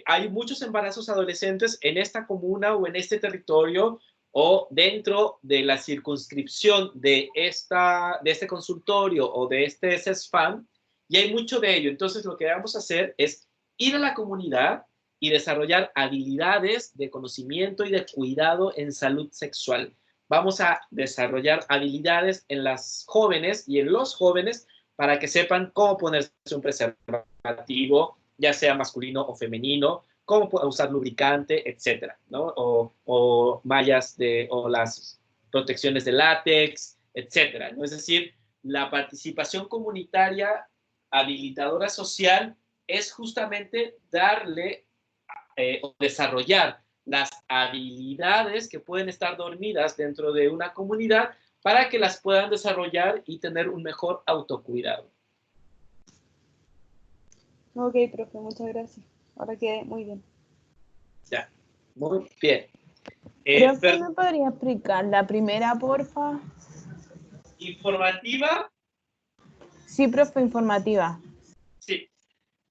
hay muchos embarazos adolescentes en esta comuna o en este territorio o dentro de la circunscripción de este consultorio o de este CESFAM, y hay mucho de ello. Entonces, lo que vamos a hacer es ir a la comunidad y desarrollar habilidades de conocimiento y de cuidado en salud sexual. Vamos a desarrollar habilidades en las jóvenes y en los jóvenes para que sepan cómo ponerse un preservativo, ya sea masculino o femenino, cómo usar lubricante, etcétera, ¿no? O mallas o las protecciones de látex, etcétera, ¿no? Es decir, la participación comunitaria habilitadora social es justamente darle o desarrollar las habilidades que pueden estar dormidas dentro de una comunidad para que las puedan desarrollar y tener un mejor autocuidado. Ok, profe, muchas gracias. Ahora quedé muy bien. Ya. Muy bien. Profe, ¿me podría explicar la primera, porfa? Informativa. Sí, profe, informativa. Sí.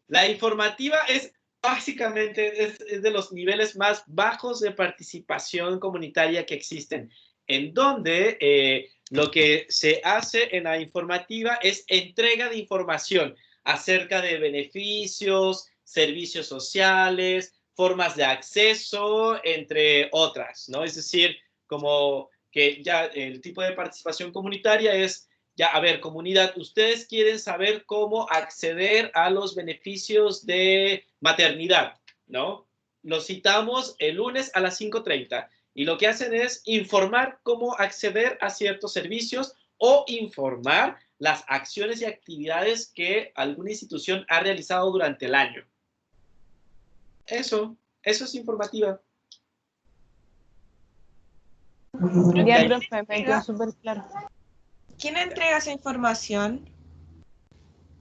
La informativa es básicamente es de los niveles más bajos de participación comunitaria que existen, en donde lo que se hace en la informativa es entrega de información acerca de beneficios, servicios sociales, formas de acceso, entre otras, ¿no? Es decir, como que ya el tipo de participación comunitaria es ya, a ver, comunidad, ustedes quieren saber cómo acceder a los beneficios de maternidad, ¿no? Los citamos el lunes a las 5:30 y lo que hacen es informar cómo acceder a ciertos servicios o informar las acciones y actividades que alguna institución ha realizado durante el año. Eso es informativa. Ya, profe, me quedó súper claro. ¿Quién entrega esa información?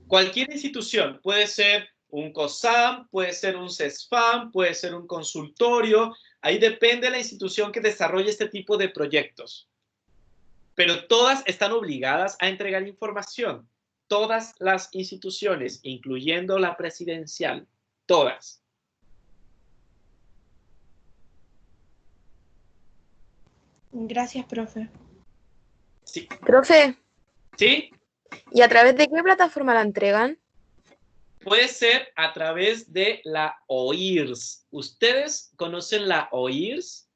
Cualquier institución, puede ser un COSAM, puede ser un CESFAM, puede ser un consultorio, ahí depende de la institución que desarrolle este tipo de proyectos. Pero todas están obligadas a entregar información, todas las instituciones, incluyendo la presidencial, todas. Gracias, profe. Sí. Profe, ¿Sí? ¿y a través de qué plataforma la entregan? Puede ser a través de la OIRS. ¿Ustedes conocen la OIRS?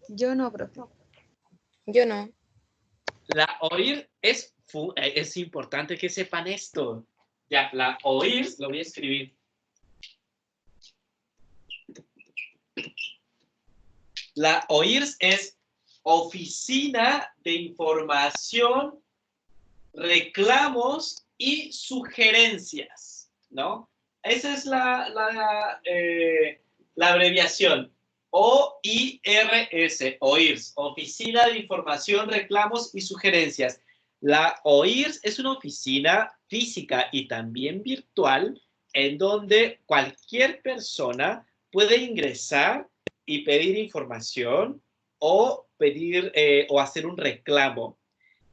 Yo no, profe. Yo no. La OIRS es importante que sepan esto. Ya, la OIRS, lo voy a escribir. La OIRS es Oficina de Información, Reclamos y Sugerencias, ¿no? Esa es la abreviación. OIRS, OIRS, Oficina de Información, Reclamos y Sugerencias. La OIRS es una oficina física y también virtual en donde cualquier persona puede ingresar y pedir información o pedir o hacer un reclamo.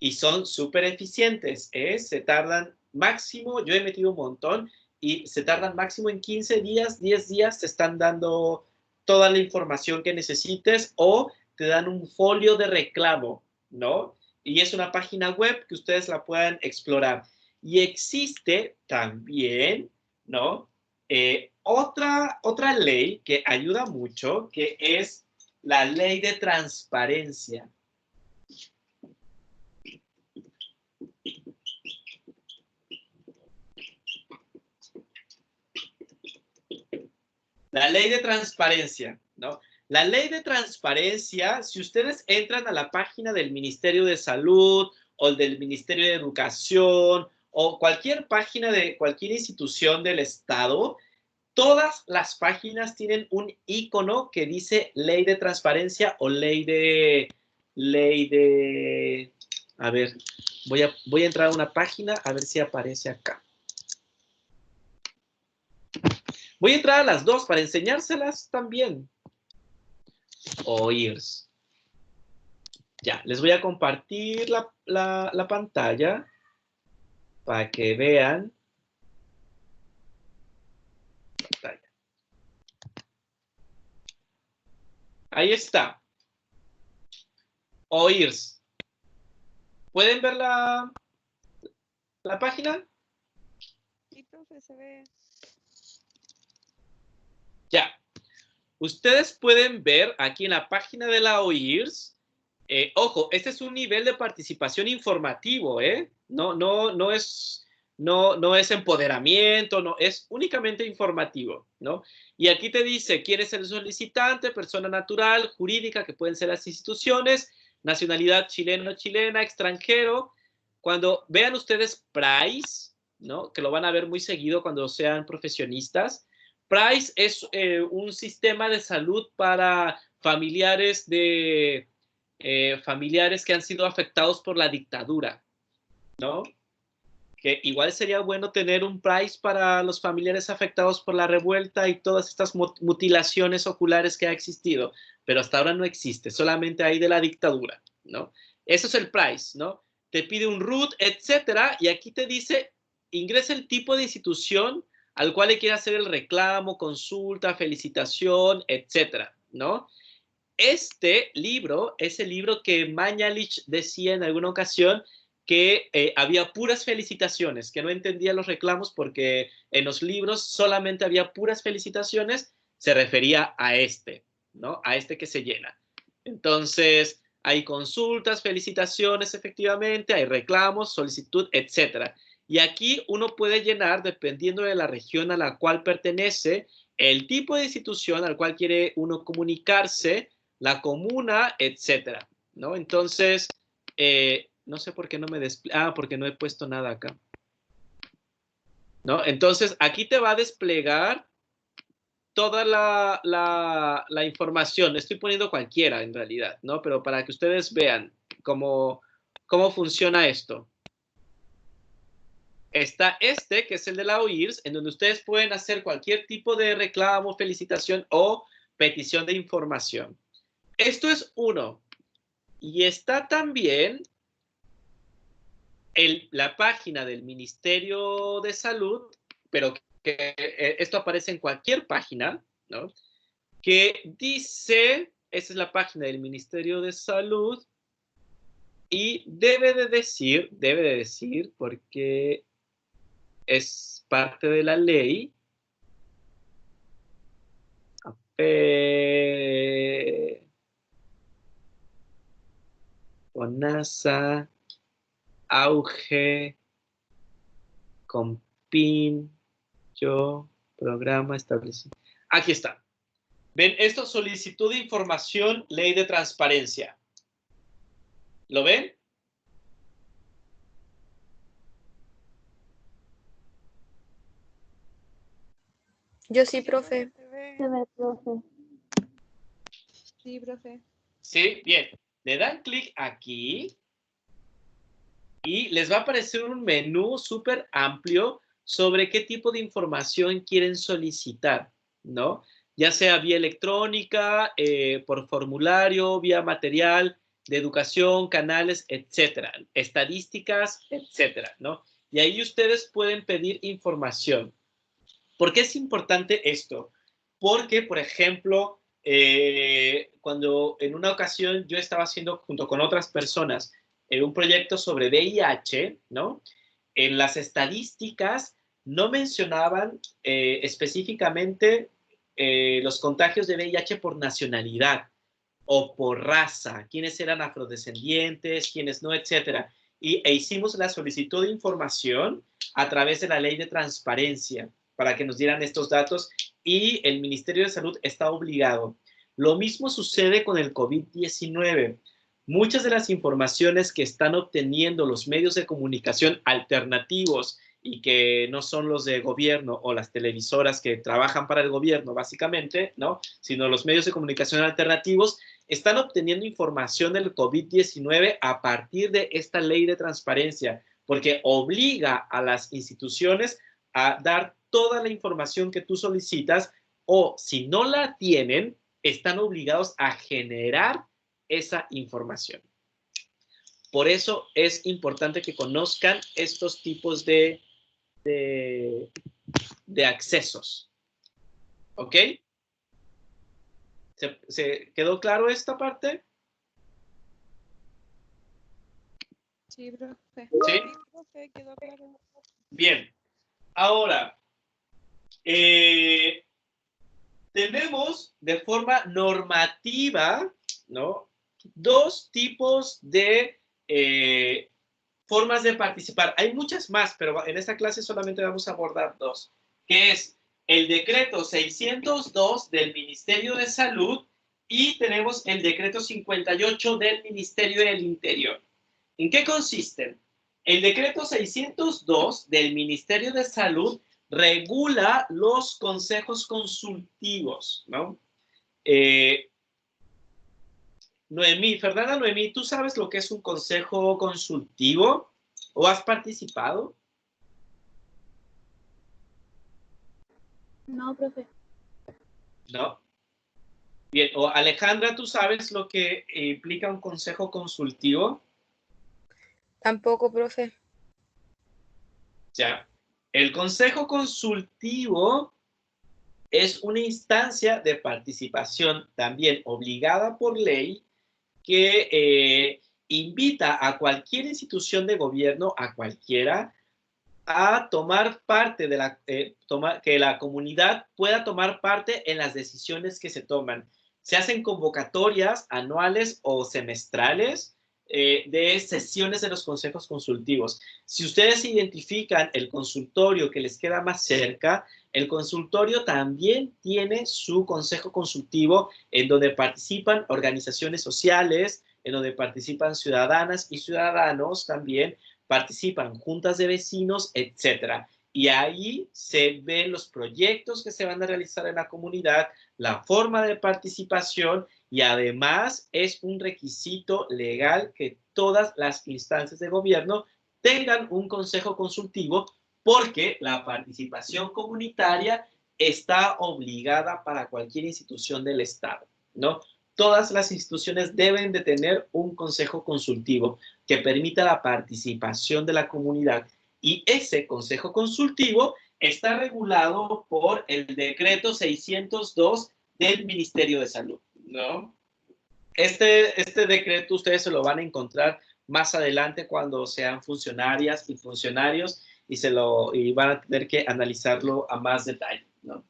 Y son súper eficientes, ¿eh? Se tardan máximo, yo he metido un montón, y se tardan máximo en 15 días, 10 días, te están dando toda la información que necesites o te dan un folio de reclamo, ¿no? Y es una página web que ustedes la puedan explorar. Y existe también, ¿no? Otra ley que ayuda mucho, que es la ley de transparencia. La ley de transparencia, ¿no? La ley de transparencia, si ustedes entran a la página del Ministerio de Salud o del Ministerio de Educación o cualquier página de cualquier institución del Estado, todas las páginas tienen un icono que dice ley de transparencia o ley de, a ver, voy a entrar a una página a ver si aparece acá. Voy a entrar a las dos para enseñárselas también. OIRS. Ya, les voy a compartir la pantalla para que vean. Ahí está. OIRS. ¿Pueden ver la página? Sí, profe, se ve. Ya. Ustedes pueden ver aquí en la página de la OIRS, ojo, este es un nivel de participación informativo, ¿eh? No es empoderamiento, no, es únicamente informativo, ¿no? Y aquí te dice, ¿quieres ser solicitante, persona natural, jurídica, que pueden ser las instituciones, nacionalidad chileno o chilena, extranjero? Cuando vean ustedes PRICE, ¿no? Que lo van a ver muy seguido cuando sean profesionistas. PRICE es un sistema de salud para familiares que han sido afectados por la dictadura, ¿no? que igual sería bueno tener un prize para los familiares afectados por la revuelta y todas estas mutilaciones oculares que ha existido, pero hasta ahora no existe, solamente hay de la dictadura, ¿no? Eso es el prize, ¿no? Te pide un root, etcétera, y aquí te dice, ingresa el tipo de institución al cual le quiere hacer el reclamo, consulta, felicitación, etcétera, ¿no? Este libro es el libro que Mañalich decía en alguna ocasión que había puras felicitaciones, que no entendía los reclamos porque en los libros solamente había puras felicitaciones, se refería a este, ¿no? A este que se llena. Entonces, hay consultas, felicitaciones, efectivamente, hay reclamos, solicitud, etcétera. Y aquí uno puede llenar, dependiendo de la región a la cual pertenece, el tipo de institución al cual quiere uno comunicarse, la comuna, etcétera, ¿no? Entonces, no sé por qué no me despliega. Ah, porque no he puesto nada acá. ¿No? Entonces, aquí te va a desplegar toda la información. Estoy poniendo cualquiera, en realidad, ¿no? Pero para que ustedes vean cómo funciona esto. Está este, que es el de la OIRS, en donde ustedes pueden hacer cualquier tipo de reclamo, felicitación o petición de información. Esto es uno. Y está también la página del Ministerio de Salud, pero que esto aparece en cualquier página, ¿no? Que dice, esa es la página del Ministerio de Salud, y debe de decir, porque es parte de la ley, ONASA, auge, compin, yo, programa establecido. Aquí está. ¿Ven? Esto, solicitud de información, ley de transparencia. ¿Lo ven? Yo sí, profe. Se ve. Se ve, profe. Sí, profe. Sí, bien. Le dan clic aquí y les va a aparecer un menú súper amplio sobre qué tipo de información quieren solicitar, ¿no? Ya sea vía electrónica, por formulario, vía material de educación, canales, etcétera, estadísticas, etcétera, ¿no? Y ahí ustedes pueden pedir información. ¿Por qué es importante esto? Porque, por ejemplo, cuando en una ocasión yo estaba haciendo junto con otras personas un proyecto sobre VIH, ¿no? En las estadísticas no mencionaban específicamente los contagios de VIH por nacionalidad o por raza, quiénes eran afrodescendientes, quiénes no, etcétera. E hicimos la solicitud de información a través de la ley de transparencia para que nos dieran estos datos y el Ministerio de Salud está obligado. Lo mismo sucede con el COVID-19. Muchas de las informaciones que están obteniendo los medios de comunicación alternativos y que no son los de gobierno o las televisoras que trabajan para el gobierno, básicamente, ¿no? Sino los medios de comunicación alternativos, están obteniendo información del COVID-19 a partir de esta ley de transparencia, porque obliga a las instituciones a dar toda la información que tú solicitas, o si no la tienen, están obligados a generar esa información. Por eso es importante que conozcan estos tipos de accesos. ¿Ok? ¿Se quedó claro esta parte? Sí, profe. ¿Sí? Profe, quedó claro. Bien. Ahora, tenemos de forma normativa, ¿no? Dos tipos de formas de participar. Hay muchas más, pero en esta clase solamente vamos a abordar dos, que es el decreto 602 del Ministerio de Salud y tenemos el decreto 58 del Ministerio del Interior. ¿En qué consisten? El decreto 602 del Ministerio de Salud regula los consejos consultivos, ¿no? Fernanda Noemí, ¿tú sabes lo que es un consejo consultivo? ¿O has participado? No, profe. ¿No? Bien, o Alejandra, ¿tú sabes lo que implica un consejo consultivo? Tampoco, profe. Ya. El consejo consultivo es una instancia de participación también obligada por ley que invita a cualquier institución de gobierno, a cualquiera, a tomar parte de que la comunidad pueda tomar parte en las decisiones que se toman. Se hacen convocatorias anuales o semestrales de sesiones de los consejos consultivos. Si ustedes identifican el consultorio que les queda más cerca, el consultorio también tiene su consejo consultivo en donde participan organizaciones sociales, en donde participan ciudadanas y ciudadanos también, participan juntas de vecinos, etcétera. Y ahí se ven los proyectos que se van a realizar en la comunidad, la forma de participación y además es un requisito legal que todas las instancias de gobierno tengan un consejo consultivo porque la participación comunitaria está obligada para cualquier institución del Estado, ¿no? Todas las instituciones deben de tener un consejo consultivo que permita la participación de la comunidad. Y ese consejo consultivo está regulado por el decreto 602 del Ministerio de Salud, ¿no? Este decreto ustedes se lo van a encontrar más adelante cuando sean funcionarias y funcionarios y van a tener que analizarlo a más detalle, ¿no?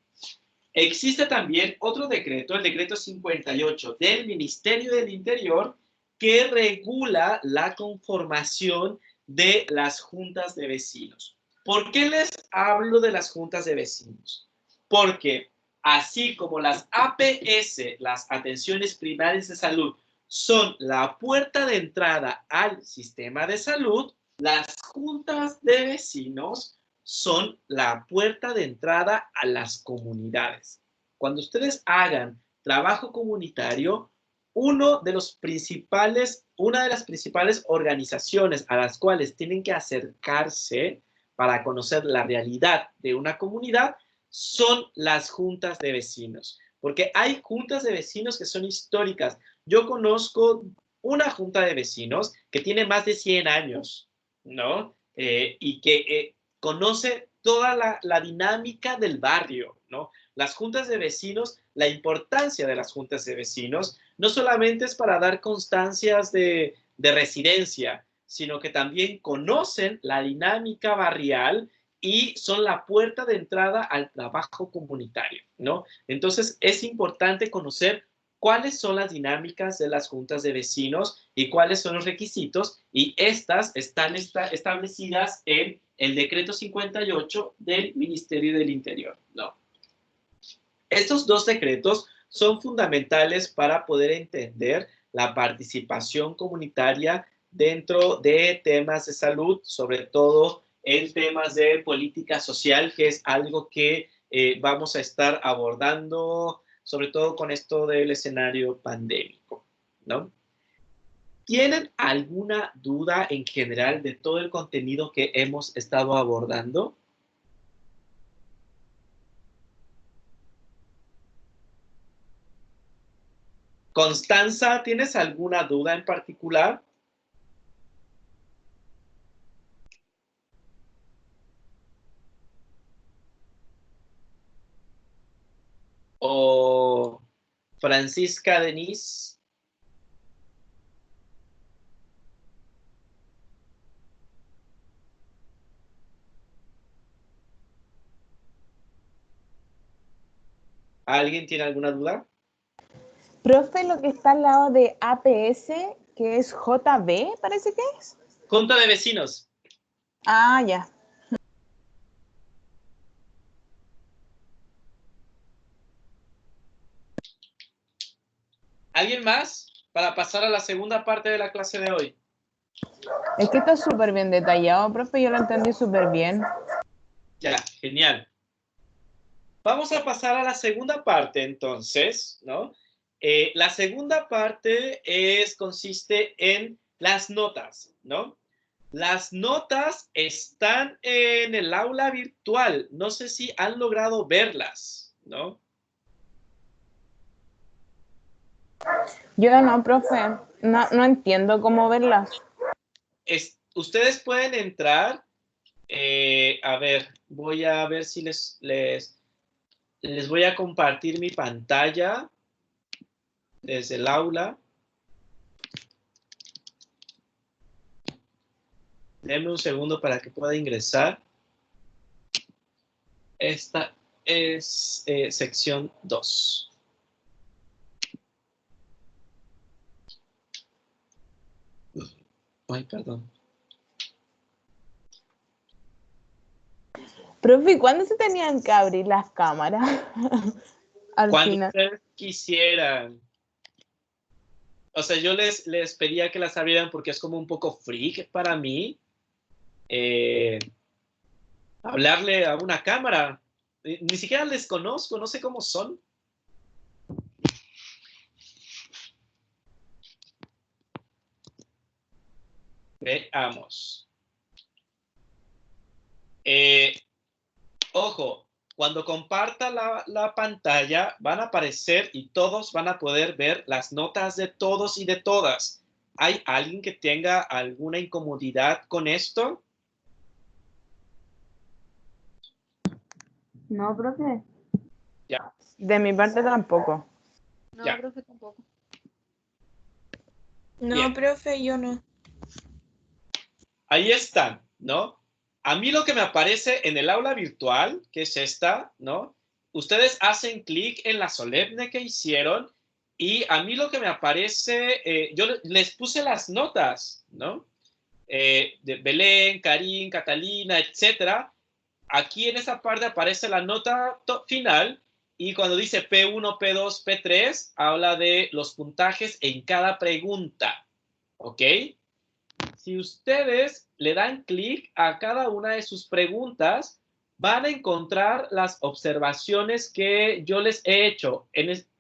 Existe también otro decreto, el decreto 58 del Ministerio del Interior, que regula la conformación de las juntas de vecinos. ¿Por qué les hablo de las juntas de vecinos? Porque así como las APS, las atenciones primarias de salud, son la puerta de entrada al sistema de salud, las juntas de vecinos son la puerta de entrada a las comunidades. Cuando ustedes hagan trabajo comunitario, una de las principales organizaciones a las cuales tienen que acercarse para conocer la realidad de una comunidad son las juntas de vecinos, porque hay juntas de vecinos que son históricas. Yo conozco una junta de vecinos que tiene más de 100 años, ¿no? Y que conoce toda la dinámica del barrio, ¿no? Las juntas de vecinos, la importancia de las juntas de vecinos, no solamente es para dar constancias de residencia, sino que también conocen la dinámica barrial y son la puerta de entrada al trabajo comunitario, ¿no? Entonces, es importante conocer cuáles son las dinámicas de las juntas de vecinos y cuáles son los requisitos, y estas están establecidas en el decreto 58 del Ministerio del Interior, ¿no? Estos dos decretos son fundamentales para poder entender la participación comunitaria dentro de temas de salud, sobre todo en temas de política social, que es algo que vamos a estar abordando, sobre todo con esto del escenario pandémico, ¿no? ¿Tienen alguna duda en general de todo el contenido que hemos estado abordando? Constanza, ¿tienes alguna duda en particular? ¿O Francisca Denise? ¿Alguien tiene alguna duda? Profe, lo que está al lado de APS, que es JB, parece que es. Junta de vecinos. Ah, ya. ¿Alguien más? Para pasar a la segunda parte de la clase de hoy. Es que está súper bien detallado, profe, yo lo entendí súper bien. Ya, genial. Vamos a pasar a la segunda parte, entonces, ¿no? La segunda parte consiste en las notas, ¿no? Las notas están en el aula virtual. No sé si han logrado verlas, ¿no? Yo no, profe. No entiendo cómo verlas. Ustedes pueden entrar. A ver, voy a ver si les voy a compartir mi pantalla desde el aula. Denme un segundo para que pueda ingresar. Esta es sección 2. Ay, perdón. Profe, ¿cuándo se tenían que abrir las cámaras? Al Cuando final. ustedes quisieran. O sea, yo les pedía que las abrieran porque es como un poco freak para mí hablarle a una cámara. Ni siquiera les conozco, no sé cómo son. Veamos. Ojo, cuando comparta la pantalla van a aparecer y todos van a poder ver las notas de todos y de todas. ¿Hay alguien que tenga alguna incomodidad con esto? No, profe. Ya. De mi parte tampoco. No, Ya. profe, tampoco. No, Bien. profe, yo no. Ahí están, ¿no? A mí lo que me aparece en el aula virtual, que es esta, ¿no? Ustedes hacen clic en la solemne que hicieron y a mí lo que me aparece, yo les puse las notas, ¿no? De Belén, Karim, Catalina, etcétera. Aquí en esa parte aparece la nota final y cuando dice P1, P2, P3, habla de los puntajes en cada pregunta, ¿ok? Si ustedes le dan clic a cada una de sus preguntas, van a encontrar las observaciones que yo les he hecho.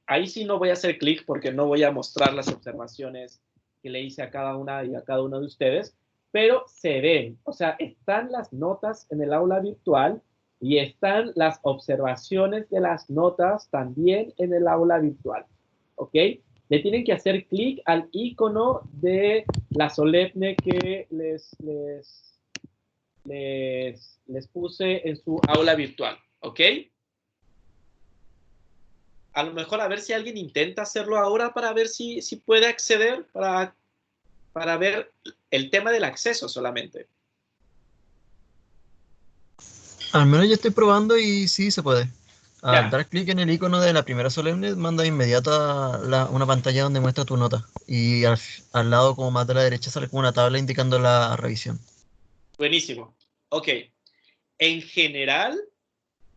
Ahí sí no voy a hacer clic porque no voy a mostrar las observaciones que le hice a cada una y a cada uno de ustedes, pero se ven. O sea, están las notas en el aula virtual y están las observaciones de las notas también en el aula virtual. ¿Ok? Le tienen que hacer clic al icono de la solemne que les puse en su aula virtual, ¿ok? A lo mejor a ver si alguien intenta hacerlo ahora para ver si puede acceder, para ver el tema del acceso solamente. Al menos yo estoy probando y sí se puede. Al Ya. dar clic en el icono de la primera solemne, manda inmediata una pantalla donde muestra tu nota. Y al lado, como más de la derecha, sale como una tabla indicando la revisión. Buenísimo. Ok. En general,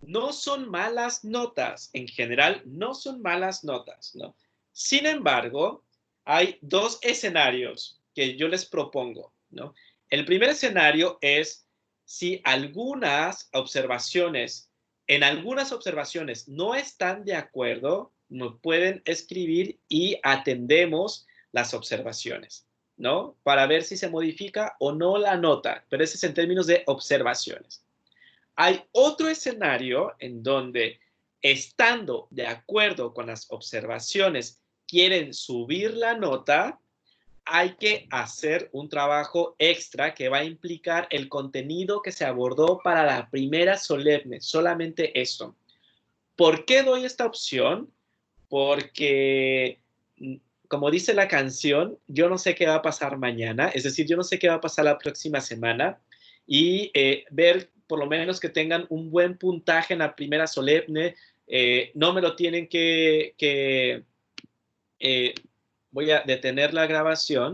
no son malas notas. En general, no son malas notas, ¿no? Sin embargo, hay dos escenarios que yo les propongo, ¿no? El primer escenario es si en algunas observaciones no están de acuerdo, nos pueden escribir y atendemos las observaciones, ¿no? Para ver si se modifica o no la nota, pero ese es en términos de observaciones. Hay otro escenario en donde, estando de acuerdo con las observaciones, quieren subir la nota, hay que hacer un trabajo extra que va a implicar el contenido que se abordó para la primera solemne, solamente eso. ¿Por qué doy esta opción? Porque, como dice la canción, yo no sé qué va a pasar mañana, es decir, yo no sé qué va a pasar la próxima semana, y ver por lo menos que tengan un buen puntaje en la primera solemne, no me lo tienen voy a detener la grabación